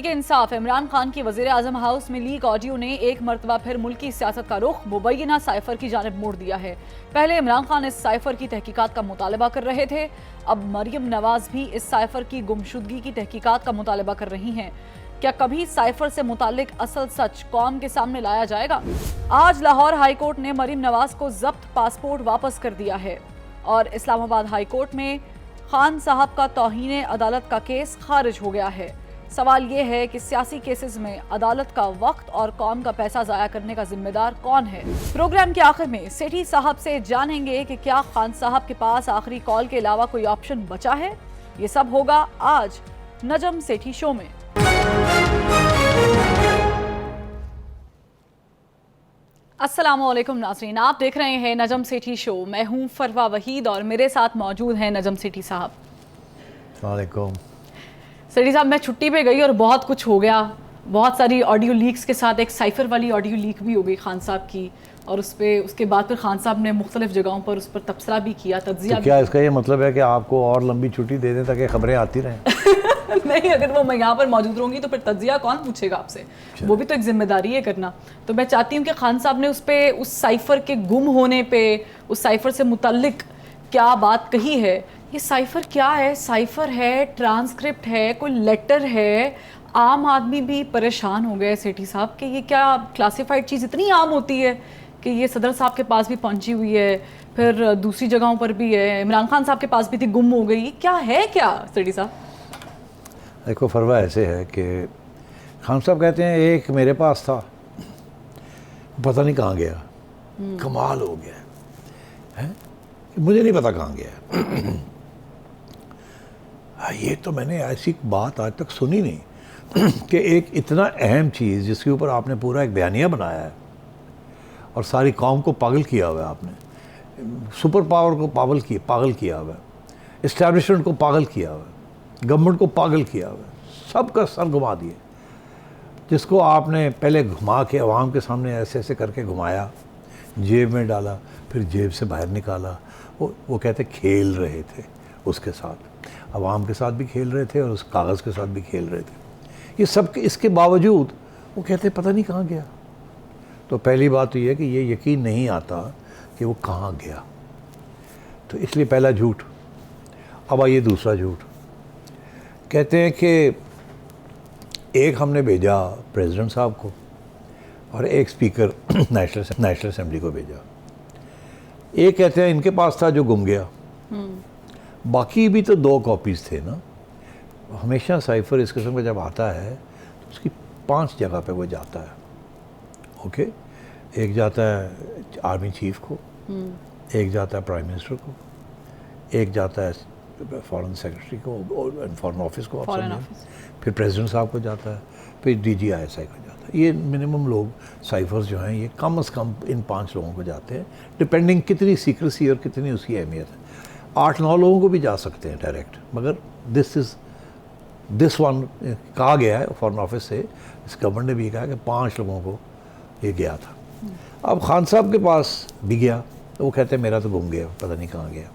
तहरीक इंसाफ इमरान खान की वजीर आजम हाउस में लीक ऑडियो ने एक मरतबा फिर मुल्की सियासत का रुख मुबैना साइफर की जानिब मोड़ दिया है। पहले इमरान खान इस साइफर की तहकीकात का मुतालबा कर रहे थे, अब मरियम नवाज भी इस साइफर की गुमशुदगी की तहकीकात का मुतालबा कर रही हैं। क्या कभी साइफर से मुतालिक असल सच कौम के सामने लाया जाएगा? आज लाहौर हाई कोर्ट ने मरियम नवाज को जब्त पासपोर्ट वापस कर दिया है और इस्लामाबाद हाई कोर्ट में खान साहब का तौहीन अदालत का केस खारिज हो गया है। सवाल ये है कि सियासी केसेस में अदालत का वक्त और कौम का पैसा जाया करने का जिम्मेदार कौन है। प्रोग्राम के आखिर में सेठी साहब से जानेंगे कि क्या खान साहब के पास आखिरी कॉल के अलावा कोई ऑप्शन बचा है। ये सब होगा आज नजम सेठी शो में। अस्सलामुअलैकुम नाज़रीन, आप देख रहे हैं नजम सेठी शो। मैं हूं फरवा वहीद और मेरे साथ मौजूद हैं नजम सेठी साहब। वालेकुम सेठी साहब, मैं छुट्टी पे गई और बहुत कुछ हो गया। बहुत सारी ऑडियो लीक्स के साथ एक साइफर वाली ऑडियो लीक भी हो गई खान साहब की, और उसके बाद फिर खान साहब ने मुख्तलिफ जगहों पर उस पर तबसरा भी किया, तज्जिया तो क्या इसका ये मतलब है कि आपको और लंबी छुट्टी दे दें ताकि खबरें आती रहें? नहीं, अगर वो मैं यहाँ पर मौजूद रहूँगी तो फिर तज्जिया कौन पूछेगा आपसे? वो भी तो एक जिम्मेदारी है करना। तो मैं चाहती हूँ कि खान साहब ने उस साइफर के गुम होने पे, उस साइफर से मुतल्लिक क्या बात कही है। ये साइफर क्या है? साइफर है, ट्रांसक्रिप्ट है, कोई लेटर है? आम आदमी भी परेशान हो गए सेठी साहब कि ये क्या क्लासिफाइड चीज़ इतनी आम होती है कि ये सदर साहब के पास भी पहुंची हुई है, फिर दूसरी जगहों पर भी है, इमरान खान साहब के पास भी थी, गुम हो गई। क्या है क्या सेठी साहब? देखो फरवा, ऐसे है कि खान साहब कहते हैं एक मेरे पास था, पता नहीं कहाँ गया, कमाल हो गया है, मुझे नहीं पता कहाँ गया। ये तो मैंने ऐसी बात आज तक सुनी नहीं कि एक इतना अहम चीज़ जिसके ऊपर आपने पूरा एक बयानिया बनाया है और सारी कौम को पागल किया हुआ है, आपने सुपर पावर को पागल किया हुआ है, इस्टेब्लिशमेंट को पागल किया हुआ है, गवर्नमेंट को पागल किया हुआ है, सबका सर घुमा दिए। जिसको आपने पहले घुमा के अवाम के सामने ऐसे ऐसे करके घुमाया, जेब में डाला, फिर जेब से बाहर निकाला, वो कहते खेल रहे थे उसके साथ, अवाम के साथ भी खेल रहे थे और उस कागज़ के साथ भी खेल रहे थे। ये सब इसके बावजूद वो कहते पता नहीं कहाँ गया। तो पहली बात तो ये है कि ये यकीन नहीं आता कि वो कहाँ गया, तो इसलिए पहला झूठ। अब आइए दूसरा झूठ। कहते हैं कि एक हमने भेजा प्रेसिडेंट साहब को और एक स्पीकर नेशनल असेंबली को भेजा। एक कहते हैं इनके पास था जो गुम गया, बाकी भी तो 2 कॉपीज़ थे ना। हमेशा साइफर इस किस्म का जब आता है तो उसकी 5 जगह पे वो जाता है। ओके, एक जाता है आर्मी चीफ को, एक जाता है प्राइम मिनिस्टर को, एक जाता है फॉरेन सेक्रेटरी को, फॉरेन ऑफिस को, फिर प्रेसिडेंट साहब को जाता है, फिर DGISI को जाता है। ये मिनिमम लोग साइफर्स जो हैं ये कम से कम इन 5 लोगों को जाते हैं, डिपेंडिंग कितनी सीक्रेसी और कितनी उसकी अहमियत है। 8-9 लोगों को भी जा सकते हैं डायरेक्ट, मगर दिस वन कहा गया है फॉरेन ऑफिस से, इस गवर्नमेंट ने भी कहा कि 5 लोगों को ये गया था। अब खान साहब के पास भी गया तो वो कहते हैं मेरा तो गुम गया, पता नहीं कहाँ गया।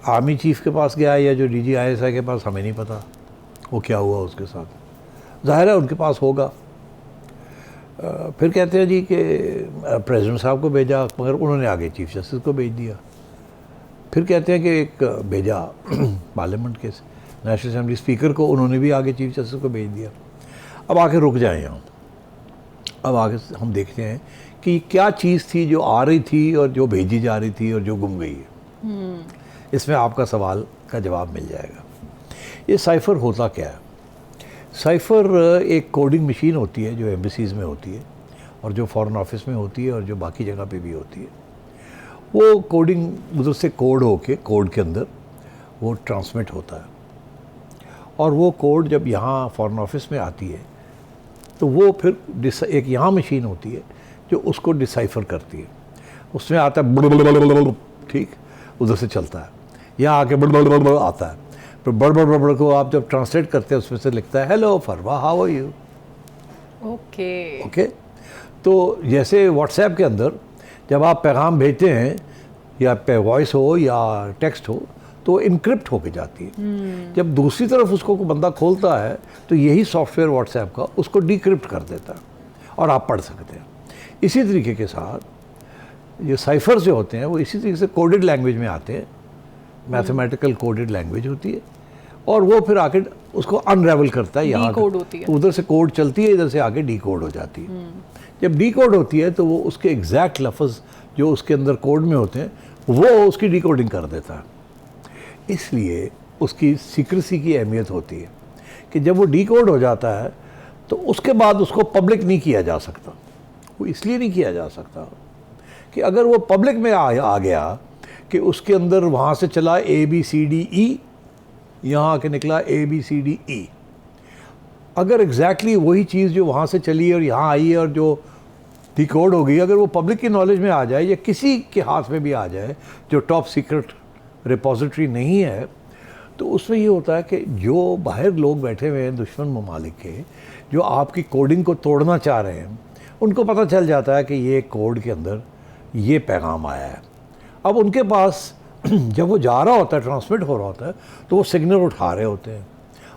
आर्मी चीफ के पास गया या जो DGISI के पास, हमें नहीं पता वो क्या हुआ उसके साथ, जाहिर है उनके पास होगा। फिर कहते हैं जी कि प्रेसिडेंट साहब को भेजा, मगर उन्होंने आगे चीफ जस्टिस को भेज दिया। फिर कहते हैं कि एक भेजा पार्लियामेंट के नेशनल असेंबली स्पीकर को, उन्होंने भी आगे चीफ जस्टिस को भेज दिया। अब आके रुक जाएं हम, अब आगे हम देखते हैं कि क्या चीज़ थी जो आ रही थी और जो भेजी जा रही थी और जो गुम गई है। इसमें आपका सवाल का जवाब मिल जाएगा। ये साइफर होता क्या है? साइफर एक कोडिंग मशीन होती है जो एम्बेसीज़ में होती है और जो फॉरेन ऑफिस में होती है और जो बाकी जगह पे भी होती है। वो कोडिंग उधर से कोड होके, कोड के अंदर वो ट्रांसमिट होता है और वो कोड जब यहाँ फॉरेन ऑफिस में आती है तो वो फिर एक यहाँ मशीन होती है जो उसको डिसाइफर करती है। उसमें आता है ठीक, उधर से चलता है, यहाँ आके बड़ आता है, फिर बड़ को आप जब ट्रांसलेट करते हैं उसमें से लिखता है hello Farwa, how are you. Okay. तो जैसे व्हाट्सएप के अंदर जब आप पैगाम भेजते हैं या पे वॉइस हो या टेक्स्ट हो तो इनक्रिप्ट होके जाती है। जब दूसरी तरफ उसको कोई बंदा खोलता है तो यही सॉफ्टवेयर व्हाट्सएप का उसको डिक्रिप्ट कर देता है और आप पढ़ सकते हैं। इसी तरीके के साथ ये साइफर्स जो होते हैं वो इसी तरीके से कोडेड लैंग्वेज में आते हैं, मैथमेटिकल कोडेड लैंग्वेज होती है, और वो फिर आके उसको अनरेवल करता है। यहाँ कोड होती है, उधर से कोड चलती है, इधर से आके डी कोड हो जाती है। जब डी कोड होती है तो वो उसके एग्जैक्ट लफ्ज़ जो उसके अंदर कोड में होते हैं वो उसकी डी कोडिंग कर देता है। इसलिए उसकी सीक्रेसी की अहमियत होती है कि जब वो डी कोड हो जाता है तो उसके बाद उसको पब्लिक नहीं किया जा सकता। वो इसलिए नहीं किया जा सकता कि अगर वो पब्लिक में आ गया कि उसके अंदर वहाँ से चला ABCDE, यहाँ आके निकला ABCDE, अगर एग्जैक्टली वही चीज़ जो वहाँ से चली और यहाँ आई है और जो डिकोड हो गई, अगर वो पब्लिक की नॉलेज में आ जाए या किसी के हाथ में भी आ जाए जो टॉप सीक्रेट रिपोजिटरी नहीं है, तो उसमें ये होता है कि जो बाहर लोग बैठे हुए हैं दुश्मन ममालिक के, जो आपकी कोडिंग को तोड़ना चाह रहे हैं, उनको पता चल जाता है कि ये कोड के अंदर ये पैगाम आया है। अब उनके पास जब वो जा रहा होता है, ट्रांसमिट हो रहा होता है, तो वो सिग्नल उठा रहे होते हैं,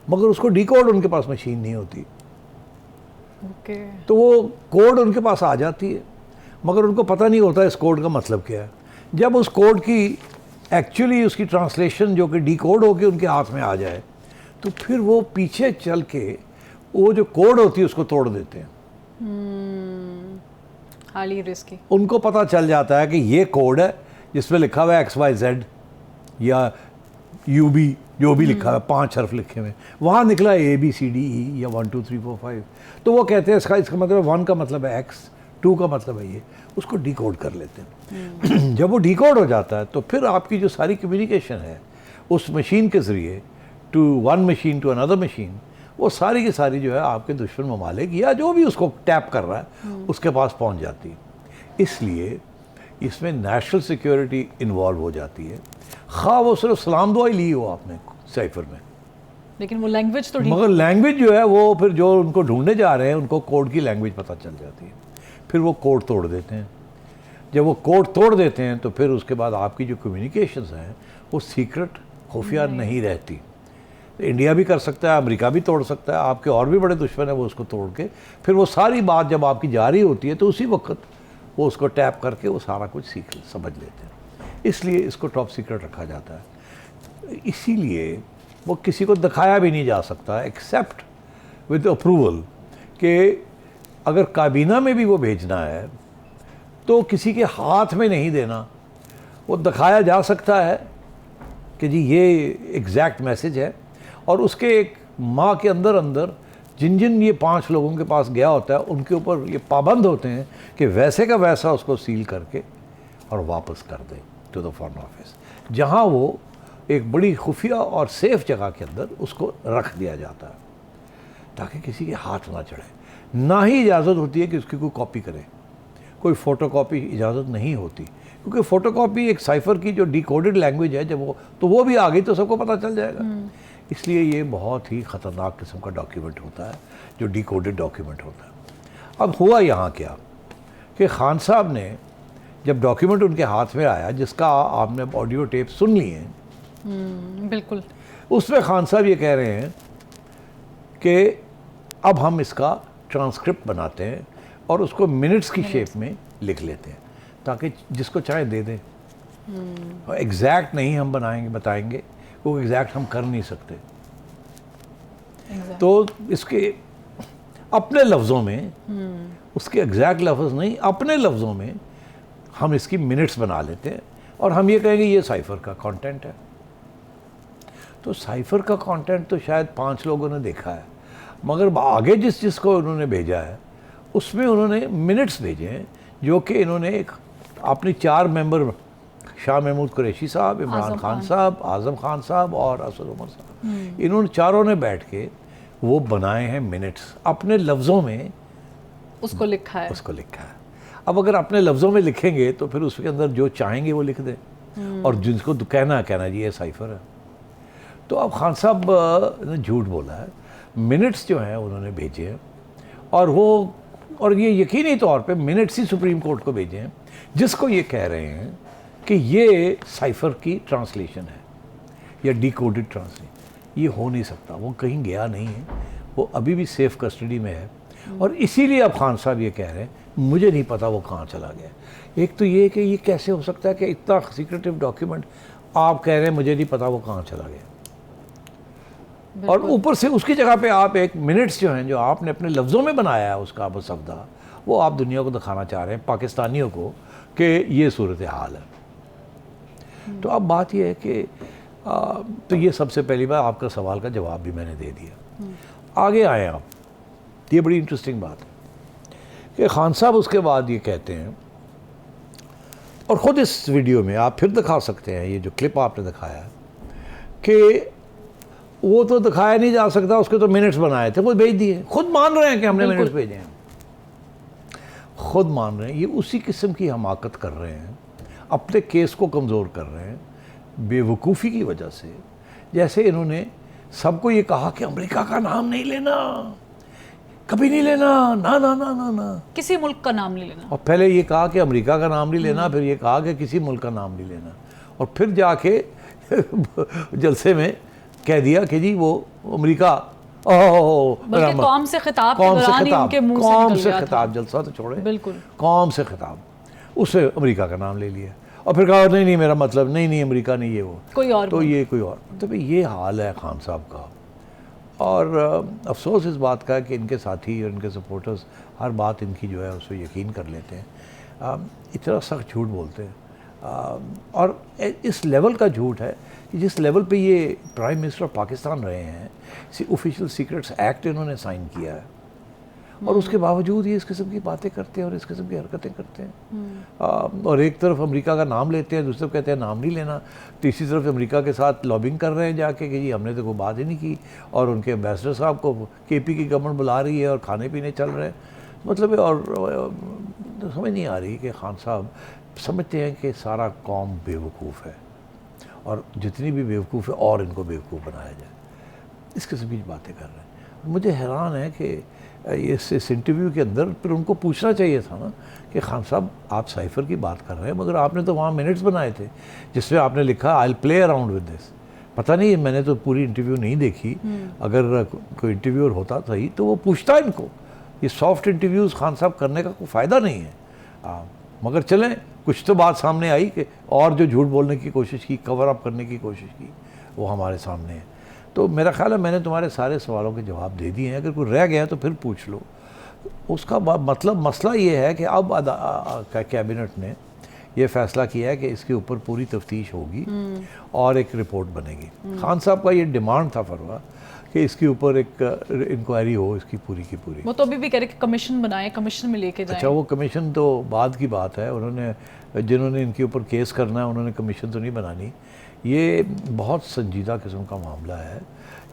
मगर उसको डिकोड उनके पास मशीन नहीं होती। तो वो कोड उनके पास आ जाती है, मगर उनको पता नहीं होता इस कोड का मतलब क्या है। जब उस कोड की एक्चुअली उसकी ट्रांसलेशन जो कि डिकोड होकर उनके हाथ में आ जाए, तो फिर वो पीछे चल के वो जो कोड होती है उसको तोड़ देते हैं। Highly risky. उनको पता चल जाता है कि ये कोड है जिसमें लिखा हुआ है XYZ या UB, जो भी लिखा है, 5 हर्फ लिखे हुए, वहाँ निकला ABCDE या 1 2 3 4 5। तो वो कहते हैं इसका मतलब 1 का मतलब है X, 2 का मतलब है ये, उसको डिकोड कर लेते हैं। जब वो डिकोड हो जाता है तो फिर आपकी जो सारी कम्युनिकेशन है उस मशीन के ज़रिए to one machine to another machine, वो सारी की सारी जो है आपके दुश्मन ममालिक या जो भी उसको टैप कर रहा है उसके पास पहुंच जाती है। इसलिए इसमें नेशनल सिक्योरिटी इन्वॉल्व हो जाती है, खा वो सिर्फ सलाम दुआई ली हो आपने साइफर में, लेकिन वो लैंग्वेज तो मगर लैंग्वेज जो है वो फिर जो उनको ढूंढने जा रहे हैं उनको कोड की लैंग्वेज पता चल जाती है, फिर वो कोड तोड़ देते हैं। जब वो कोड तोड़ देते हैं तो फिर उसके बाद आपकी जो कम्युनिकेशंस हैं वो सीक्रेट खुफिया नहीं रहती। इंडिया भी कर सकता है, अमेरिका भी तोड़ सकता है, आपके और भी बड़े दुश्मन है वो उसको तोड़ के फिर वो सारी बात जब आपकी जारी होती है तो उसी वक्त वो उसको टैप करके वो सारा कुछ समझ लेते हैं। इसलिए इसको टॉप सीक्रेट रखा जाता है। इसीलिए वो किसी को दिखाया भी नहीं जा सकता एक्सेप्ट विद अप्रूवल, कि अगर काबीना में भी वो भेजना है तो किसी के हाथ में नहीं देना। वो दिखाया जा सकता है कि जी ये एग्जैक्ट मैसेज है, और उसके एक माह के अंदर अंदर जिन जिन ये 5 लोगों के पास गया होता है उनके ऊपर ये पाबंद होते हैं कि वैसे का वैसा उसको सील करके और वापस कर दें टू द फॉरेन ऑफिस, जहाँ वो एक बड़ी खुफिया और सेफ जगह के अंदर उसको रख दिया जाता है ताकि किसी के हाथ ना चढ़े। ना ही इजाज़त होती है कि उसकी कोई कॉपी करे, कोई फ़ोटोकॉपी इजाज़त नहीं होती, क्योंकि फ़ोटोकॉपी एक साइफ़र की जो डिकोडेड लैंग्वेज है, जब वो भी आ गई तो सबको पता चल जाएगा। इसलिए ये बहुत ही ख़तरनाक किस्म का डॉक्यूमेंट होता है जो डिकोडेड डॉक्यूमेंट होता है। अब हुआ यहाँ क्या कि खान साहब ने जब डॉक्यूमेंट उनके हाथ में आया, जिसका आपने ऑडियो टेप सुन ली है, बिल्कुल, उसमें खान साहब ये कह रहे हैं कि अब हम इसका ट्रांसक्रिप्ट बनाते हैं और उसको मिनट्स की शेप में लिख लेते हैं ताकि जिसको चाहे दे दें। एग्जैक्ट नहीं हम बताएंगे, वो एग्जैक्ट हम कर नहीं सकते। तो इसके अपने लफ्ज़ों में, उसके एग्जैक्ट लफ्ज़ नहीं, अपने लफ्ज़ों में हम इसकी मिनट्स बना लेते हैं और हम ये कहेंगे ये साइफ़र का कंटेंट है। तो साइफ़र का कंटेंट तो शायद 5 लोगों ने देखा है, मगर आगे जिसको उन्होंने भेजा है उसमें उन्होंने मिनट्स भेजे हैं जो कि इन्होंने एक अपनी 4 मेंबर, शाह महमूद कुरैशी साहब, इमरान खान साहब, आज़म खान साहब और असद उमर साहब, इन्होंने चारों ने बैठ के वो बनाए हैं मिनट्स, अपने लफ्ज़ों में उसको लिखा है। अब अगर अपने लफ्ज़ों में लिखेंगे तो फिर उसके अंदर जो चाहेंगे वो लिख दें, और जिसको कहना जी ये साइफ़र है। तो अब खान साहब ने झूठ बोला है, मिनट्स जो हैं उन्होंने भेजे हैं, और ये यकीनी तौर पे मिनट्स ही सुप्रीम कोर्ट को भेजे हैं, जिसको ये कह रहे हैं कि ये साइफ़र की ट्रांसलेशन है। या डिकोडेड ट्रांसलेशन, ये हो नहीं सकता। वो कहीं गया नहीं है, वो अभी भी सेफ कस्टडी में है। और इसीलिए अब खान साहब ये कह रहे हैं मुझे नहीं पता वो कहाँ चला गया। एक तो ये कि ये कैसे हो सकता है कि इतना सीक्रेटिव डॉक्यूमेंट आप कह रहे हैं मुझे नहीं पता वो कहाँ चला गया, और ऊपर से उसकी जगह पे आप एक मिनट्स जो हैं जो आपने अपने लफ्ज़ों में बनाया है उसका मुसवदा, वो आप दुनिया को दिखाना चाह रहे हैं, पाकिस्तानियों को, कि ये सूरत हाल है। तो अब बात ये है कि तो ये सबसे पहली बार आपका सवाल का जवाब भी मैंने दे दिया। आगे आए आप, ये बड़ी इंटरेस्टिंग बात है कि खान साहब उसके बाद ये कहते हैं, और ख़ुद इस वीडियो में आप फिर दिखा सकते हैं, ये जो क्लिप आपने दिखाया कि वो तो दिखाया नहीं जा सकता, उसके तो मिनट्स बनाए थे, वो भेज दिए, खुद मान रहे हैं कि हमने मिनट्स भेजे हैं, खुद मान रहे हैं। ये उसी किस्म की हमाकत कर रहे हैं, अपने केस को कमज़ोर कर रहे हैं बेवकूफ़ी की वजह से। जैसे इन्होंने सबको ये कहा कि अमेरिका का नाम नहीं लेना, कभी नहीं लेना, ना ना ना ना ना, किसी मुल्क का नाम नहीं लेना। और पहले ये कहा कि अमेरिका का नाम नहीं लेना, फिर ये कहा कि किसी मुल्क का नाम नहीं लेना, और फिर जाके जलसे में कह दिया कि जी वो अमेरिका, बल्कि कौम से खिताब के दौरान ही उनके मुंह से निकल गया था। खिताब, जलसा तो छोड़े, बिल्कुल कौम से खिताब, उससे अमेरिका का नाम ले लिया, और फिर कहा नहीं नहीं मेरा मतलब नहीं अमेरिका नहीं, ये वो कोई और, तो ये कोई और। तो भाई ये हाल है खान साहब का, और अफसोस इस बात का है कि इनके साथी और इनके सपोर्टर्स हर बात इनकी जो है उसको यकीन कर लेते हैं, इतना सख्त झूठ बोलते हैं, और इस लेवल का झूठ है कि जिस लेवल पे ये प्राइम मिनिस्टर ऑफ पाकिस्तान रहे हैं, ऑफिशियल सीक्रेट्स एक्ट इन्होंने साइन किया है, और उसके बावजूद ये इस किस्म की बातें करते हैं और इस किस्म की हरकतें करते हैं। और एक तरफ अमेरिका का नाम लेते हैं, दूसरी तरफ कहते हैं नाम नहीं लेना, तीसरी तरफ अमेरिका के साथ लॉबिंग कर रहे हैं जाके कि जी हमने तो कोई बात ही नहीं की, और उनके एम्बेसडर साहब को केपी की गवर्नमेंट बुला रही है और खाने पीने चल रहे हैं। मतलब और समझ नहीं आ रही कि खान साहब समझते हैं कि सारा कौम बेवकूफ़ है, और जितनी भी बेवकूफ़ है और इनको बेवकूफ़ बनाया जाए, इस किस्म की बातें कर रहे हैं। मुझे हैरान है कि इस इंटरव्यू के अंदर फिर उनको पूछना चाहिए था ना कि खान साहब आप साइफ़र की बात कर रहे हैं, मगर आपने तो वहाँ मिनट्स बनाए थे जिसमें आपने लिखा I will play around with this. पता नहीं, मैंने तो पूरी इंटरव्यू नहीं देखी, अगर कोई इंटरव्यूअर होता था ही तो वो पूछता इनको। ये सॉफ्ट इंटरव्यूज़ खान साहब करने का कोई फ़ायदा नहीं है। मगर चलें, कुछ तो बात सामने आई कि और जो झूठ बोलने की कोशिश की, कवर अप करने की कोशिश की, वो हमारे सामने है। तो मेरा ख्याल है मैंने तुम्हारे सारे सवालों के जवाब दे दिए हैं, अगर कोई रह गया तो फिर पूछ लो। उसका मतलब मसला ये है कि अब कैबिनेट ने ये फ़ैसला किया है कि इसके ऊपर पूरी तफ्तीश होगी और एक रिपोर्ट बनेगी। खान साहब का ये डिमांड था फरवा कि इसके ऊपर एक इंक्वायरी हो इसकी पूरी की पूरी। वो तो अभी भी कह रहे कि कमीशन बनाए, कमीशन में लेके जाएं। अच्छा, वो कमीशन तो बाद की बात है, उन्होंने जिन्होंने इनके ऊपर केस करना है उन्होंने कमीशन तो नहीं बनानी। ये बहुत संजीदा किस्म का मामला है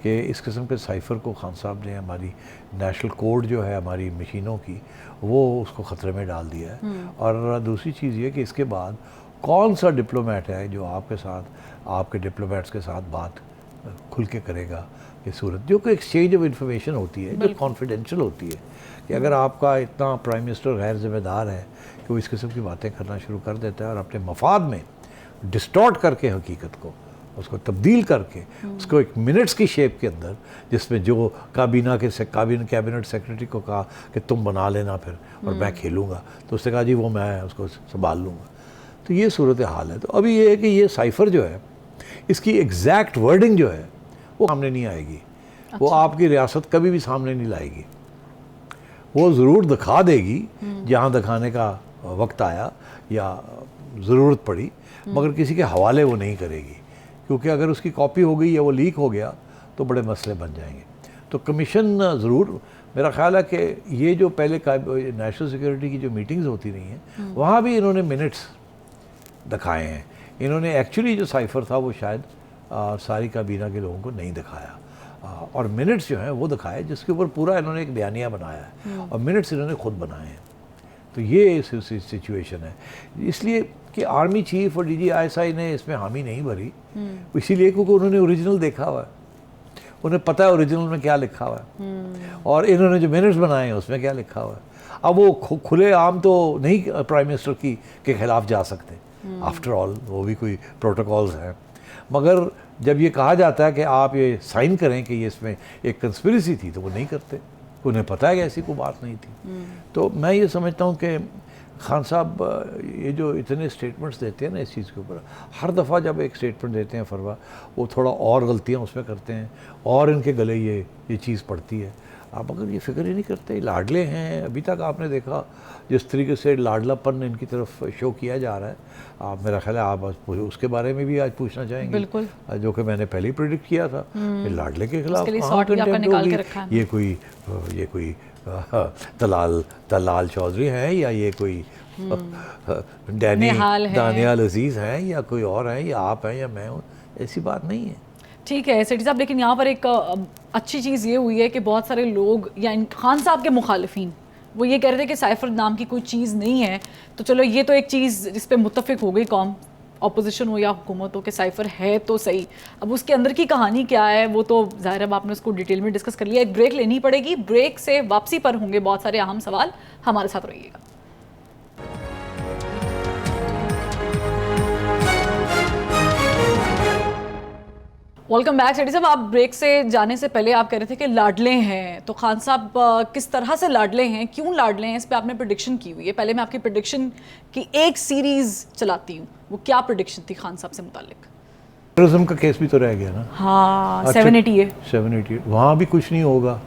कि इस किस्म के साइफ़र को खान साहब ने हमारी नेशनल कोड जो है हमारी मशीनों की, वो उसको ख़तरे में डाल दिया है। और दूसरी चीज़ ये कि इसके बाद कौन सा डिप्लोमेट है जो आपके साथ, आपके डिप्लोमेट्स के साथ बात खुल के करेगा कि सूरत जो कोई एक्सचेंज ऑफ इंफॉर्मेशन होती है जो कॉन्फिडेंशियल होती है, कि अगर आपका इतना प्राइम मिनिस्टर गैर जिम्मेदार है कि वो इस किस्म की बातें करना शुरू कर देता है और अपने मफाद में डिस्टॉर्ट करके हकीकत को उसको तब्दील करके उसको एक मिनट्स की शेप के अंदर, जिसमें जो कैबिनेट सेक्रेटरी को कहा कि तुम बना लेना फिर और मैं खेलूँगा, तो उसने कहा जी वो मैं उसको संभाल लूँगा। तो ये सूरत हाल है। तो अभी ये है कि ये साइफ़र जो है इसकी एग्जैक्ट वर्डिंग जो है वो सामने नहीं आएगी। अच्छा। वो आपकी रियासत कभी भी सामने नहीं लाएगी, वो ज़रूर दिखा देगी जहाँ दिखाने का वक्त आया या ज़रूरत पड़ी, मगर किसी के हवाले वो नहीं करेगी, क्योंकि अगर उसकी कॉपी हो गई या वो लीक हो गया तो बड़े मसले बन जाएंगे। तो कमीशन ज़रूर, मेरा ख्याल है कि ये जो पहले नेशनल सिक्योरिटी की जो मीटिंग्स होती रही हैं वहाँ भी इन्होंने मिनट्स दिखाए हैं। इन्होंने एक्चुअली जो साइफ़र था वो शायद सारी काबीना के लोगों को नहीं दिखाया, और मिनट्स जो हैं वो दिखाए जिसके ऊपर पूरा इन्होंने एक बयानिया बनाया है, और मिनट्स इन्होंने खुद बनाए हैं। तो ये सिचुएशन है, इसलिए कि आर्मी चीफ और DGISI ने इसमें हामी नहीं भरी, इसीलिए क्योंकि उन्होंने ओरिजिनल देखा हुआ है, उन्हें पता है ओरिजिनल में क्या लिखा हुआ है, और इन्होंने जो मिनट्स बनाए हैं उसमें क्या लिखा हुआ है। अब वो खुले आम तो नहीं प्राइम मिनिस्टर के खिलाफ जा सकते, आफ्टर ऑल वो भी कोई प्रोटोकॉल्स हैं, मगर जब ये कहा जाता है कि आप ये साइन करें कि ये इसमें एक कंस्पिरेसी थी, तो वो नहीं करते, उन्हें पता है कि ऐसी कोई बात नहीं थी। तो मैं ये समझता हूँ कि खान साहब ये जो इतने स्टेटमेंट्स देते हैं ना इस चीज़ के ऊपर, हर दफ़ा जब एक स्टेटमेंट देते हैं फरवा, वो थोड़ा और गलतियाँ उसमें करते हैं और इनके गले ये चीज़ पड़ती है। आप अगर ये फिक्र ही नहीं करते, लाडले हैं, अभी तक आपने देखा जिस तरीके से लाडलापन इनकी तरफ शो किया जा रहा है, आप मेरा ख्याल है आप उसके बारे में भी आज पूछना चाहेंगे। बिल्कुल, जो कि मैंने पहले ही प्रिडिक्ट किया था कि लाडले के खिलाफ ये कोई दलाल चौधरी हैं या ये कोई दानियाल अजीज़ हैं या कोई और हैं या आप हैं या मैं हूँ, ऐसी बात नहीं है। ठीक है सेठी साहब, लेकिन यहाँ पर एक अच्छी चीज़ ये हुई है कि बहुत सारे लोग या खान साहब के मुखालिफिन वो ये कह रहे थे कि साइफर नाम की कोई चीज़ नहीं है, तो चलो ये तो एक चीज़ जिस पे मुत्तफिक हो गई कौम, अपोजिशन हो या हुकूमत हो, कि साइफर है तो सही। अब उसके अंदर की कहानी क्या है वो तो ज़ाहिर है आपने उसको डिटेल में डिस्कस कर लिया। एक ब्रेक लेनी पड़ेगी, ब्रेक से वापसी पर होंगे बहुत सारे अहम सवाल, हमारे साथ रहिएगा। वेलकम बैक सेठी साहब। आप ब्रेक से जाने से पहले आप कह रहे थे कि लाडले हैं, तो खान साहब किस तरह से लाडले हैं, क्यों लाडले हैं, इस पे आपने प्रेडिक्शन की हुई है। पहले मैं आपकी प्रेडिक्शन की एक सीरीज चलाती हूँ, वो क्या प्रेडिक्शन थी खान साहब से मुतालिक? टेररिज्म का केस भी तो रह गया ना। हाँ, 788 वहाँ भी कुछ नहीं होगा।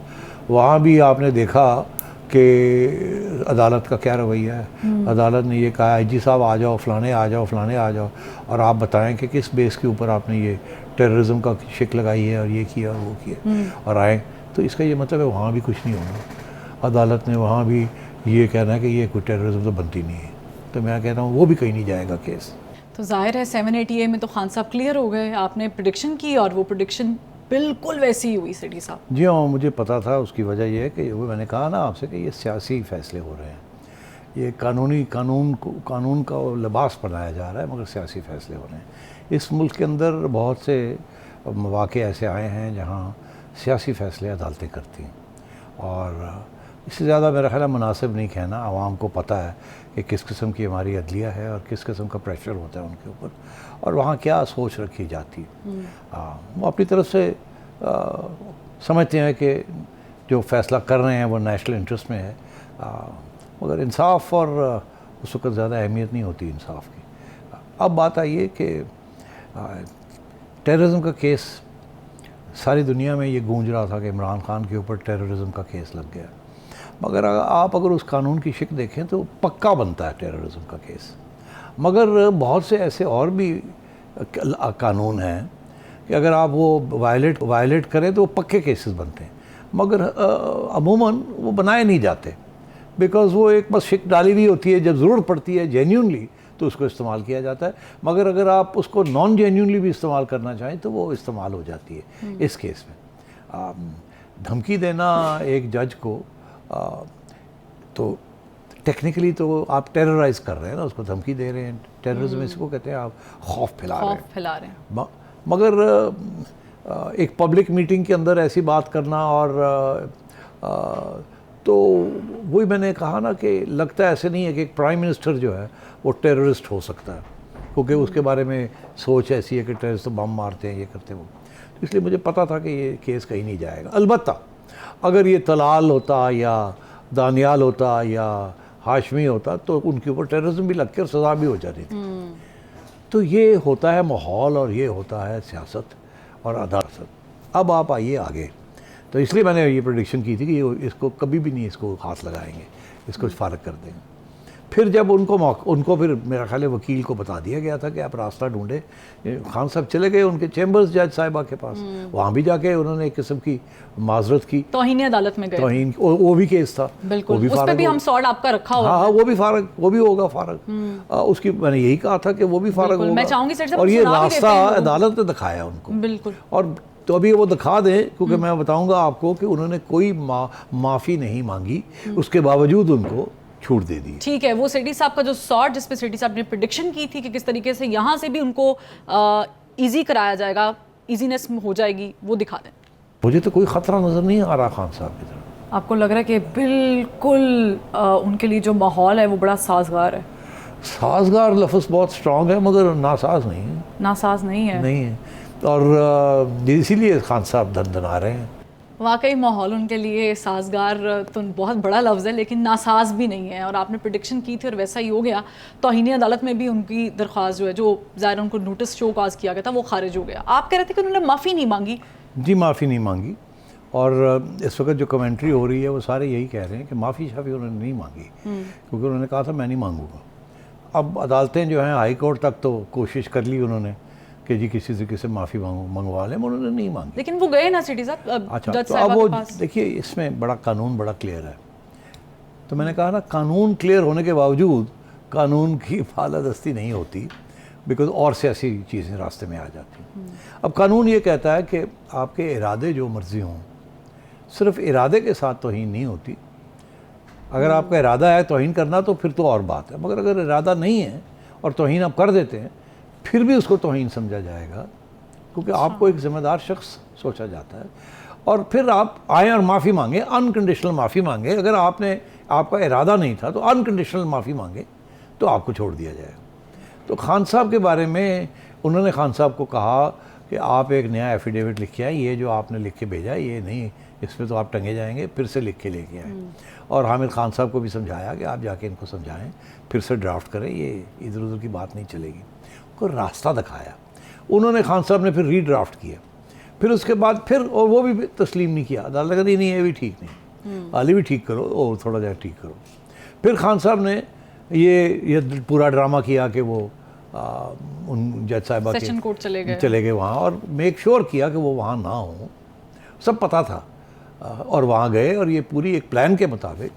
वहाँ भी आपने देखा कि अदालत का क्या रवैया है। अदालत ने ये कहा IG साहब आ जाओ, फलाने आ जाओ, फलाने आ जाओ, और आप बताएं कि किस बेस के ऊपर आपने ये टेररिज्म का शिक लगाई है और ये किया और वो किया, और आए। तो इसका ये मतलब है वहाँ भी कुछ नहीं होगा। अदालत ने वहाँ भी ये कहना है कि ये कोई टेररिज्म तो बनती नहीं है, तो मैं कहता हूँ वो भी कहीं नहीं जाएगा केस। तो जाहिर है 788 में तो खान साहब क्लियर हो गए, आपने प्रेडिक्शन की और वो प्रेडिक्शन बिल्कुल वैसी ही हुई सेठी साहब। जी हाँ, मुझे पता था। उसकी वजह यह है कि वो मैंने कहा ना आपसे कि ये सियासी फैसले हो रहे हैं, ये कानून का लिबास बनाया जा रहा है, मगर सियासी फैसले हो रहे हैं। इस मुल्क के अंदर बहुत से मौक़े ऐसे आए हैं जहाँ सियासी फैसले अदालतें करती हैं, और इससे ज़्यादा मेरा ख्याल मुनासिब नहीं कहना। आवाम को पता है कि किस किस्म की हमारी अदलिया है और किस किस्म का प्रेशर होता है उनके ऊपर, और वहाँ क्या सोच रखी जाती है। वो अपनी तरफ से समझते हैं कि जो फ़ैसला कर रहे हैं वो नेशनल इंटरेस्ट में है, मगर इंसाफ और उस वक्त ज़्यादा अहमियत नहीं होती इंसाफ की। अब बात आई है कि टेररिज्म का केस सारी दुनिया में ये गूंज रहा था कि इमरान खान के ऊपर टेररिज्म का केस लग गया, मगर आप अगर उस कानून की शिक देखें तो पक्का बनता है टेररिज्म का केस। मगर बहुत से ऐसे और भी कानून हैं कि अगर आप वो वायलेट करें तो वो पक्के केसेस बनते हैं, मगर अमूमन वो बनाए नहीं जाते, बिकॉज़ वो एक बस शिक डाली हुई होती है। जब ज़रूरत पड़ती है जेन्युइनली तो उसको इस्तेमाल किया जाता है, मगर अगर आप उसको नॉन जेन्युइनली भी इस्तेमाल करना चाहें तो वो इस्तेमाल हो जाती है। इस केस में धमकी देना एक जज को, तो टेक्निकली तो आप टेरराइज कर रहे हैं ना, उसको धमकी दे रहे हैं। टेररिज्म इसको कहते हैं, आप खौफ फैला रहे हैं। मगर एक पब्लिक मीटिंग के अंदर ऐसी बात करना, और तो वही मैंने कहा ना कि लगता है ऐसे नहीं है कि एक प्राइम मिनिस्टर जो है वो टेररिस्ट हो सकता है, क्योंकि उसके बारे में सोच ऐसी है कि टेररिस्ट तो बम मारते हैं, ये करते हैं वो। तो इसलिए मुझे पता था कि ये केस कहीं नहीं जाएगा। अलबत्ता अगर ये तलाल होता या दानियाल होता या हाशमी होता तो उनके ऊपर टेररिज्म भी लग कर सज़ा भी हो जाती थी। तो ये होता है माहौल, और ये होता है सियासत और अदालत। अब आप आइए आगे, तो इसलिए मैंने ये प्रेडिक्शन की थी कि ये इसको कभी भी नहीं इसको हाथ लगाएंगे, इसको फारग कर देंगे। फिर जब उनको फिर मेरा ख्याल है वकील को बता दिया गया था कि आप रास्ता ढूंढे। खान साहब चले गए उनके चैम्बर्स जज साहिबा के पास, वहाँ भी जाके उन्होंने एक किस्म की माजरत की, तौहीन अदालत में गए। तौहीन वो भी केस था, बिल्कुल, वो भी उस पे भी हम सॉर्ट आपका रखा हुआ। हाँ, वो भी होगा फारग। उसकी मैंने यही कहा था कि वो भी फारग होगा। मैं चाहूँगी सर, और ये रास्ता अदालत ने दिखाया उनको। बिल्कुल। और तो अभी वो दिखा दें, क्योंकि मैं बताऊंगा आपको कि उन्होंने कोई माफ़ी नहीं मांगी, उसके बावजूद उनको छूट दे दी। ठीक है, वो सेठी साहब का जो शॉर्ट जिस पे सेठी साहब ने प्रेडिक्शन की थी कि किस तरीके से यहाँ से भी उनको इजी कराया जाएगा, इजीनेस हो जाएगी, वो दिखा दें। मुझे तो कोई ख़तरा नज़र नहीं आ रहा खान साहब की तरफ। आपको लग रहा है कि बिल्कुल उनके लिए जो माहौल है वो बड़ा साजगार है? साजगार लफ्ज़ बहुत स्ट्रॉन्ग है, मगर नासाज नहीं है। नासाज नहीं है? नहीं है। और इसीलिए खान साहब धन रहे हैं। वाकई माहौल उनके लिए साजगार तो बहुत बड़ा लफ्ज़ है, लेकिन नासाज भी नहीं है। और आपने प्रिडिक्शन की थी और वैसा ही हो गया। तौहीन अदालत में भी उनकी दरख्वास्त जो है, जो ज़ाहिर उनको नोटिस शो काज किया गया था, वो खारिज हो गया। आप कह रहे थे कि उन्होंने माफ़ी नहीं मांगी। जी, माफ़ी नहीं मांगी। और इस वक्त जो कमेंट्री हो रही है वो सारे यही कह रहे हैं कि माफ़ी शाफ़ी उन्होंने नहीं मांगी, क्योंकि उन्होंने कहा था मैं नहीं मांगूंगा। अब अदालतें जो हैं हाई कोर्ट तक तो कोशिश कर ली उन्होंने कि जी किसी से किसी माफ़ी मंगवा लें, उन्होंने नहीं मांगी। लेकिन वो गए ना सिटी साहब, अच्छा, जज तो साहिबा अब वो के पास। देखिए इसमें बड़ा कानून बड़ा क्लियर है। तो मैंने कहा ना, कानून क्लियर होने के बावजूद कानून की फालादस्ती नहीं होती, बिकॉज और से ऐसी चीज़ें रास्ते में आ जाती हैं। अब कानून ये कहता है कि आपके इरादे जो मर्जी हों, सिर्फ इरादे के साथ तौहीन नहीं होती। अगर आपका इरादा है तौहीन करना तो फिर तो और बात है, मगर अगर इरादा नहीं है और तौहीन आप कर देते हैं, फिर भी उसको तौहीन समझा जाएगा, क्योंकि आपको एक ज़िम्मेदार शख्स सोचा जाता है। और फिर आप आएँ और माफ़ी मांगें, अनकंडीशनल माफ़ी मांगें। अगर आपका इरादा नहीं था तो अनकंडीशनल माफ़ी मांगे तो आपको छोड़ दिया जाएगा। तो खान साहब के बारे में उन्होंने खान साहब को कहा कि आप एक नया एफिडेविट लिख के आए, ये जो आपने लिख के भेजा ये नहीं, इसमें तो आप टंगे जाएंगे, फिर से लिख के लेके आए। और हामिद खान साहब को भी समझाया कि आप जाके इनको समझाएं, फिर से ड्राफ्ट करें, ये इधर उधर की बात नहीं चलेगी। को रास्ता दिखाया उन्होंने, खान साहब ने फिर रीड्राफ्ट किया। फिर उसके बाद फिर और वो भी तस्लीम नहीं किया। अदालत कहा नहीं ये भी ठीक नहीं, हाली भी ठीक करो और थोड़ा ज़्यादा ठीक करो। फिर खान साहब ने ये पूरा ड्रामा किया कि वो उन जज साहिबा सेशन कोर्ट चले गए वहाँ, और मेक श्योर किया कि वो वहाँ ना हो। सब पता था और वहाँ गए, और ये पूरी एक प्लान के मुताबिक,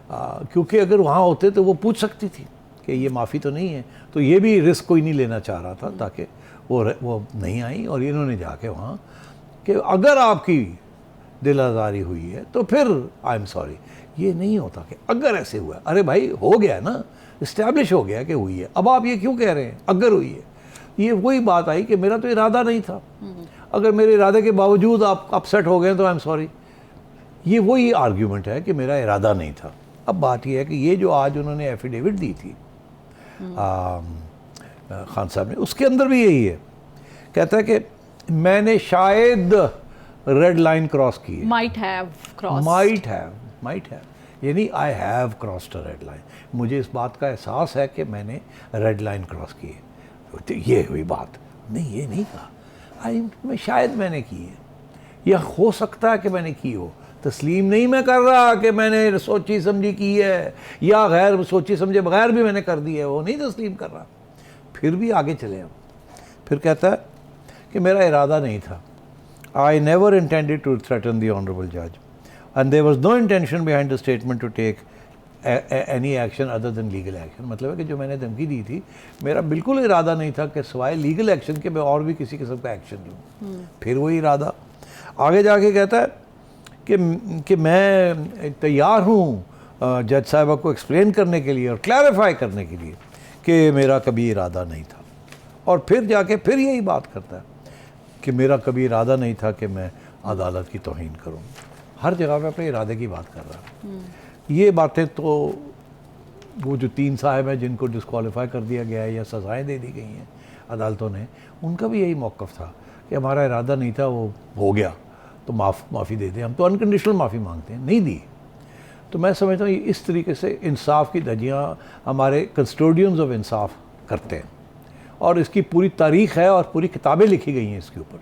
क्योंकि अगर वहाँ होते तो वो पूछ सकती थी कि ये माफ़ी तो नहीं है, तो ये भी रिस्क कोई नहीं लेना चाह रहा था, ताकि वो नहीं आई। और इन्होंने जाके वहाँ कि अगर आपकी दिल आज़ारी हुई है तो फिर आई एम सॉरी। ये नहीं होता कि अगर ऐसे हुआ, अरे भाई हो गया ना, इस्टेब्लिश हो गया कि हुई है, अब आप ये क्यों कह रहे हैं अगर हुई है। ये वही बात आई कि मेरा तो इरादा नहीं था, अगर मेरे इरादे के बावजूद आप अपसेट हो गए तो आई एम सॉरी। ये वही आर्ग्यूमेंट है कि मेरा इरादा नहीं था। अब बात यह है कि ये जो आज उन्होंने एफिडेविट दी थी खान साहब ने, उसके अंदर भी यही है, कहता है कि मैंने शायद रेड लाइन क्रॉस की है। माइट हैव, यानी I have crossed a red line. मुझे इस बात का एहसास है कि मैंने रेड लाइन क्रॉस की है। तो ये हुई बात, नहीं ये नहीं कहा शायद मैंने की है, या हो सकता है कि मैंने की हो। तस्लीम नहीं मैं कर रहा कि मैंने सोची समझी की है, या गैर सोची समझे बगैर भी मैंने कर दी है, वो नहीं तस्लीम कर रहा। फिर भी आगे चले हम, फिर कहता है कि मेरा इरादा नहीं था। I never intended to threaten the honourable जज and there was no intention behind the statement to take any action other than legal action. मतलब है कि जो मैंने धमकी दी थी, मेरा बिल्कुल इरादा नहीं था कि सिवाय लीगल एक्शन के मैं और भी किसी किस्म का एक्शन लूँ। फिर वही इरादा आगे जाके कहता है कि मैं तैयार हूँ जज साहिबा को एक्सप्लेन करने के लिए और क्लैरिफाई करने के लिए कि मेरा कभी इरादा नहीं था। और फिर जाके फिर यही बात करता है कि मेरा कभी इरादा नहीं था कि मैं अदालत की तौहीन करूँ। हर जगह पे अपने इरादे की बात कर रहा है। ये बातें तो वो जो 3 साहब हैं जिनको डिस्क्वालीफाई कर दिया गया है या सज़ाएँ दे दी गई हैं अदालतों ने, उनका भी यही मौक़िफ़ था कि हमारा इरादा नहीं था, वो हो गया तो माफ़ी दे दें, हम तो अनकंडीशनल माफ़ी मांगते हैं, नहीं दी। तो मैं समझता हूँ इस तरीके से इंसाफ की धज्जियाँ हमारे कस्टोडियंस ऑफ इंसाफ करते हैं, और इसकी पूरी तारीख़ है और पूरी किताबें लिखी गई हैं इसके ऊपर।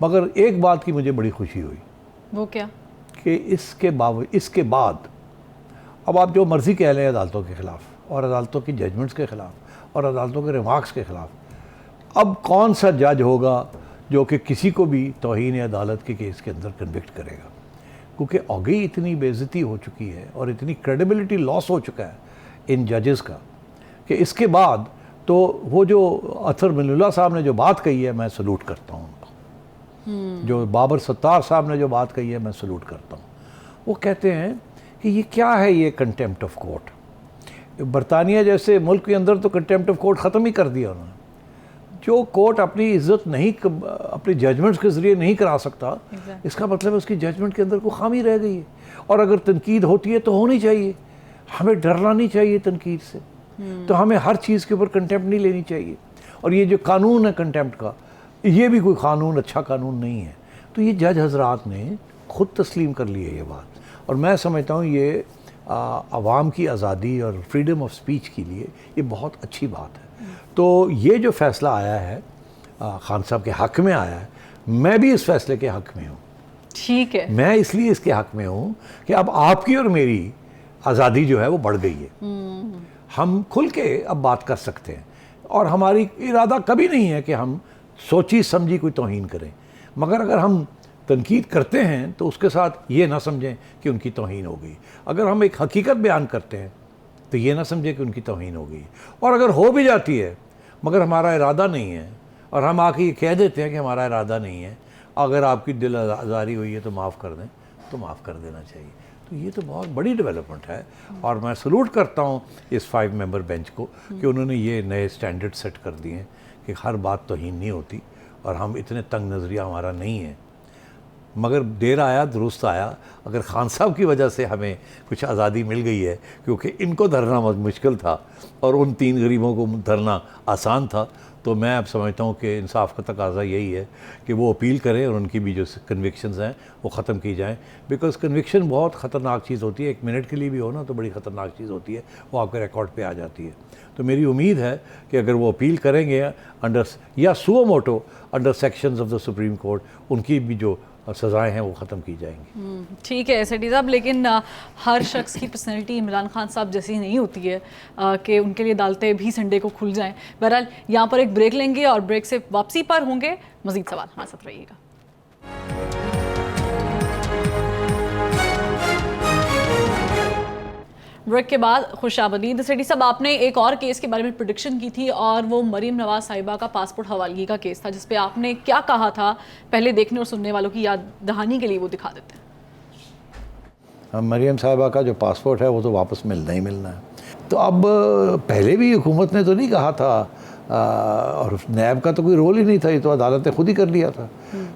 मगर एक बात की मुझे बड़ी खुशी हुई। वो क्या? कि इसके बाद अब आप जो मर्ज़ी कह लें अदालतों के ख़िलाफ़ और अदालतों की जजमेंट्स के ख़िलाफ़ और अदालतों के रिमार्क्स के ख़िलाफ़, अब कौन सा जज होगा जो कि किसी को भी तौहीन अदालत के केस के अंदर कन्विक्ट करेगा? क्योंकि आगे इतनी बेइज्जती हो चुकी है और इतनी क्रेडिबिलिटी लॉस हो चुका है इन जजेस का कि इसके बाद तो वो जो अथर मिनुल्लाह साहब ने जो बात कही है, मैं सलूट करता हूँ उनको। जो बाबर सत्तार साहब ने जो बात कही है, मैं सलूट करता हूँ। वो कहते हैं कि ये क्या है, ये कंटेम्प्ट ऑफ कोर्ट। बरतानिया जैसे मुल्क के अंदर तो कंटेम्प्ट ऑफ कोर्ट ख़त्म ही कर दिया उन्होंने। जो कोर्ट अपनी इज्जत नहीं, अपनी जजमेंट्स के ज़रिए नहीं करा सकता, इसका मतलब है उसकी जजमेंट के अंदर कोई खामी रह गई है। और अगर तनकीद होती है तो होनी चाहिए, हमें डरना नहीं चाहिए तनकीद से। तो हमें हर चीज़ के ऊपर कंटेम्प्ट नहीं लेनी चाहिए। और ये जो कानून है कंटेम्प्ट का, ये भी कोई कानून अच्छा कानून नहीं है। तो ये जज हजरात ने खुद तस्लीम कर ली है ये बात, और मैं समझता हूँ ये आवाम की आज़ादी और फ्रीडम ऑफ स्पीच के लिए ये बहुत अच्छी बात है। तो ये जो फ़ैसला आया है खान साहब के हक़ में आया है, मैं भी इस फैसले के हक़ में हूँ। ठीक है, मैं इसलिए इसके हक़ में हूँ कि अब आपकी और मेरी आज़ादी जो है वो बढ़ गई है। हम खुल के अब बात कर सकते हैं, और हमारी इरादा कभी नहीं है कि हम सोची समझी कोई तौहीन करें, मगर अगर हम तनकीद करते हैं तो उसके साथ ये ना समझें कि उनकी तौहीन हो गई। अगर हम एक हकीकत बयान करते हैं तो ये ना समझें कि उनकी तौहीन हो गई, और अगर हो भी जाती है मगर हमारा इरादा नहीं है और हम आके ये कह देते हैं कि हमारा इरादा नहीं है, अगर आपकी दिल आज़ारी हुई है तो माफ़ कर दें, तो माफ़ कर देना चाहिए। तो ये तो बहुत बड़ी डेवलपमेंट है, और मैं सलूट करता हूँ इस 5 मेंबर बेंच को कि उन्होंने ये नए स्टैंडर्ड सेट कर दिए हैं कि हर बात तौहीन नहीं होती, और हम इतने तंग नज़रिया हमारा नहीं है। मगर देर आया दुरुस्त आया। अगर खान साहब की वजह से हमें कुछ आज़ादी मिल गई है, क्योंकि इनको धरना मुश्किल था और उन 3 गरीबों को धरना आसान था, तो मैं अब समझता हूँ कि इंसाफ का तकाजा यही है कि वो अपील करें और उनकी भी जो कन्विक्शंस हैं वो ख़त्म की जाएं। बिकॉज़ कन्विक्शन बहुत ख़तरनाक चीज़ होती है, 1 मिनट के लिए भी हो ना तो बड़ी ख़तरनाक चीज़ होती है, वो आपके रिकॉर्ड पे आ जाती है। तो मेरी उम्मीद है कि अगर वो अपील करेंगे अंडर या suo motu under sections of the supreme court, उनकी भी जो सज़ाएं हैं वो ख़त्म की जाएंगी। ठीक है सेठी साहब, लेकिन हर शख्स की पर्सनैलिटी इमरान खान साहब जैसी नहीं होती है कि उनके लिए अदालतें भी संडे को खुल जाएं। बहरहाल यहाँ पर एक ब्रेक लेंगे और ब्रेक से वापसी पर होंगे मज़ीद सवाल, हमारे साथ रहिएगा। ब्रेक के बाद खुशामदीद। सेठी साहब, आपने एक और केस के बारे में प्रेडिक्शन की थी, और वो मरीम नवाज साहिबा का पासपोर्ट हवालगी का केस था, जिस पे आपने क्या कहा था, पहले देखने और सुनने वालों की याद दहानी के लिए वो दिखा देते हैं। मरीम साहिबा का जो पासपोर्ट है वो तो वापस मिलना ही मिलना है। तो अब पहले भी हुकूमत ने तो नहीं कहा था, और नैब का तो कोई रोल ही नहीं था, ये तो अदालत ने खुद ही कर लिया था।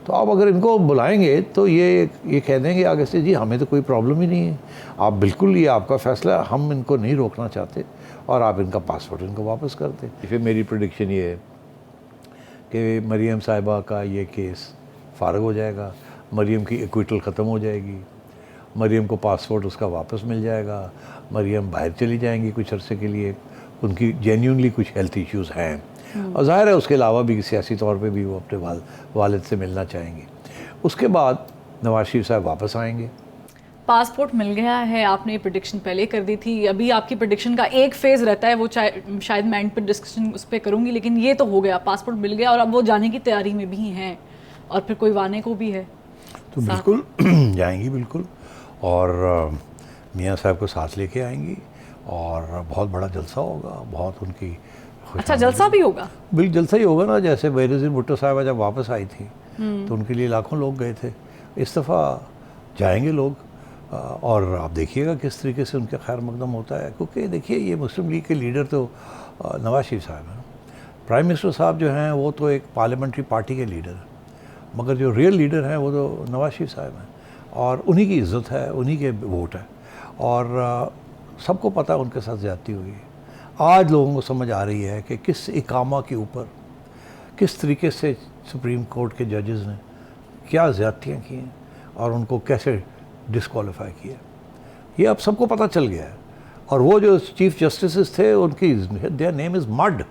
तो अब अगर इनको बुलाएंगे तो ये कह देंगे आगे से, जी हमें तो कोई प्रॉब्लम ही नहीं है, आप बिल्कुल, ये आपका फ़ैसला, हम इनको नहीं रोकना चाहते, और आप इनका पासपोर्ट इनको वापस कर दें। फिर मेरी प्रेडिक्शन ये है कि मरीम साहिबा का ये केस फ़ारग हो जाएगा, मरीम की एक्विटल ख़त्म हो जाएगी, मरीम को पासपोर्ट उसका वापस मिल जाएगा, मरीम बाहर चली जाएंगी कुछ अरसे के लिए, उनकी जेन्युइनली कुछ हेल्थ इश्यूज़ हैं, और ज़ाहिर है उसके अलावा भी सियासी तौर पे भी वो अपने वालिद से मिलना चाहेंगे। उसके बाद नवाज शरीफ साहब वापस आएंगे। पासपोर्ट मिल गया है, आपने प्रेडिक्शन पहले कर दी थी, अभी आपकी प्रेडिक्शन का एक फेज़ रहता है, वो शायद मैं एंड पर डिस्कशन उस पर करूँगी, लेकिन ये तो हो गया, पासपोर्ट मिल गया और अब वो जाने की तैयारी में भी हैं, और फिर कोई वाने को भी है तो बिल्कुल जाएंगी बिल्कुल, और मियाँ साहब को साथ लेके आएंगी, और बहुत बड़ा जलसा होगा, बहुत उनकी अच्छा जलसा भी होगा। बिल्कुल जलसा ही होगा ना, जैसे बेनज़ीर भुट्टो साहबा जब वापस आई थी तो उनके लिए लाखों लोग गए थे, इस दफ़ा जाएंगे लोग, और आप देखिएगा किस तरीके से उनका खैर मकदम होता है। क्योंकि देखिए ये मुस्लिम लीग के लीडर तो नवाज शरीफ साहब हैं, प्राइम मिनिस्टर साहब जो हैं वो तो एक पार्लियामेंट्री पार्टी के लीडर हैं, मगर जो रियल लीडर हैं वो तो नवाज शरीफ साहब हैं, और उन्हीं की इज़्ज़त है, उन्हीं के वोट है, और सबको पता है उनके साथ ज़्यादती हुई है। आज लोगों को समझ आ रही है कि किस इकामा के ऊपर किस तरीके से सुप्रीम कोर्ट के जजेस ने क्या ज़्यादतियाँ की हैं और उनको कैसे डिस्क्वालीफाई किया, ये अब सबको पता चल गया है। और वो जो चीफ जस्टिस थे उनकी their name is mud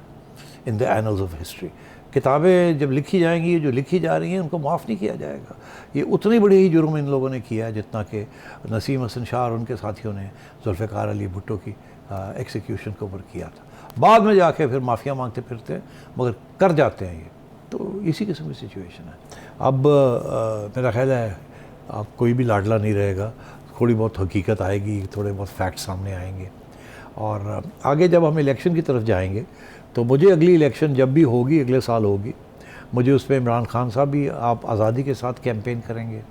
in the annuls of history. किताबें जब लिखी जाएंगी, जो लिखी जा रही हैं उनको माफ़ नहीं किया जाएगा। ये उतनी बड़ी ही जुर्म इन लोगों ने किया है जितना कि नसीम हसन शाह और उनके साथियों ने जुल्फ़िकार अली भुट्टो की एक्सिक्यूशन के ऊपर किया था। बाद में जाके फिर माफ़िया मांगते फिरते हैं, मगर कर जाते हैं ये। तो इसी किस्म की सिचुएशन है। अब मेरा ख्याल है अब कोई भी लाडला नहीं रहेगा, थोड़ी बहुत हकीकत आएगी, थोड़े बहुत फैक्ट सामने आएंगे, और आगे जब हम इलेक्शन की तरफ जाएंगे तो मुझे अगली इलेक्शन जब भी होगी, अगले साल होगी, मुझे उस पर इमरान खान साहब भी आप आज़ादी के साथ कैंपेन करेंगे,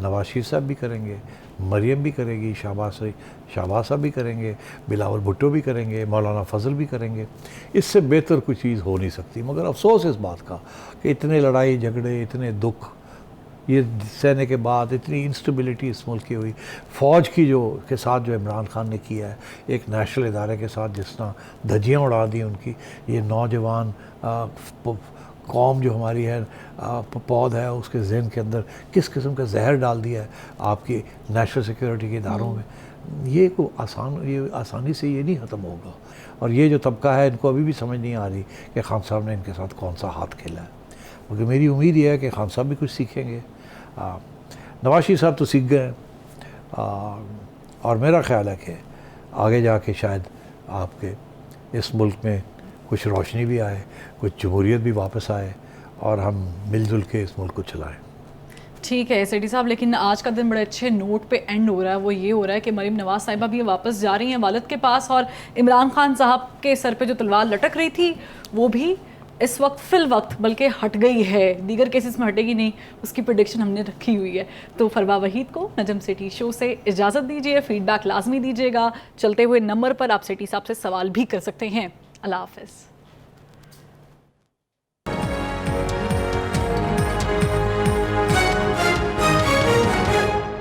नवाज शरीफ साहब भी करेंगे, मरियम भी करेगी, शाहबाज साहब भी करेंगे, बिलावल भुट्टो भी करेंगे, मौलाना फजल भी करेंगे। इससे बेहतर कोई चीज़ हो नहीं सकती। मगर अफसोस इस बात का कि इतने लड़ाई झगड़े, इतने दुख ये सहने के बाद, इतनी इंस्टेबिलिटी इस मुल्क की हुई, फ़ौज की के साथ जो इमरान खान ने किया है, एक नेशनल इदारे के साथ जिस तरह धज्जियाँ उड़ा दी उनकी, ये नौजवान कौम जो हमारी है, पौध है, उसके जहन के अंदर किस किस्म का जहर डाल दिया है आपकी नेशनल सिक्योरिटी के इदारों में, ये आसानी से ये नहीं ख़त्म होगा। और ये जो तबका है, इनको अभी भी समझ नहीं आ रही कि खान साहब ने इनके साथ कौन सा हाथ खेला है। क्योंकि मेरी उम्मीद ये है कि खान साहब भी कुछ सीखेंगे। नवाज शरीफ साहब तो सीख गए हैं, और मेरा ख्याल है कि आगे जाके शायद आपके इस मुल्क में कुछ रोशनी भी आए, कुछ जमहूरियत भी वापस आए, और हम मिलजुल के इस मुल्क को चलाएं। ठीक है सेठी साहब, लेकिन आज का दिन बड़े अच्छे नोट पे एंड हो रहा है। वो ये हो रहा है कि मरीम नवाज साहिबा भी वापस जा रही हैं वालिद के पास, और इमरान खान साहब के सर पे जो तलवार लटक रही थी वो भी इस वक्त फिल वक्त बल्कि हट गई है, दीगर केसेस में हटेगी नहीं, उसकी प्रेडिक्शन हमने रखी हुई है। तो फरवा वहीद को नजम सिटी शो से इजाज़त दीजिए, फीडबैक लाजमी दीजिएगा। चलते हुए नंबर पर आप सिटी साहब से सवाल भी कर सकते हैं। अल्लाह हाफ़िज़।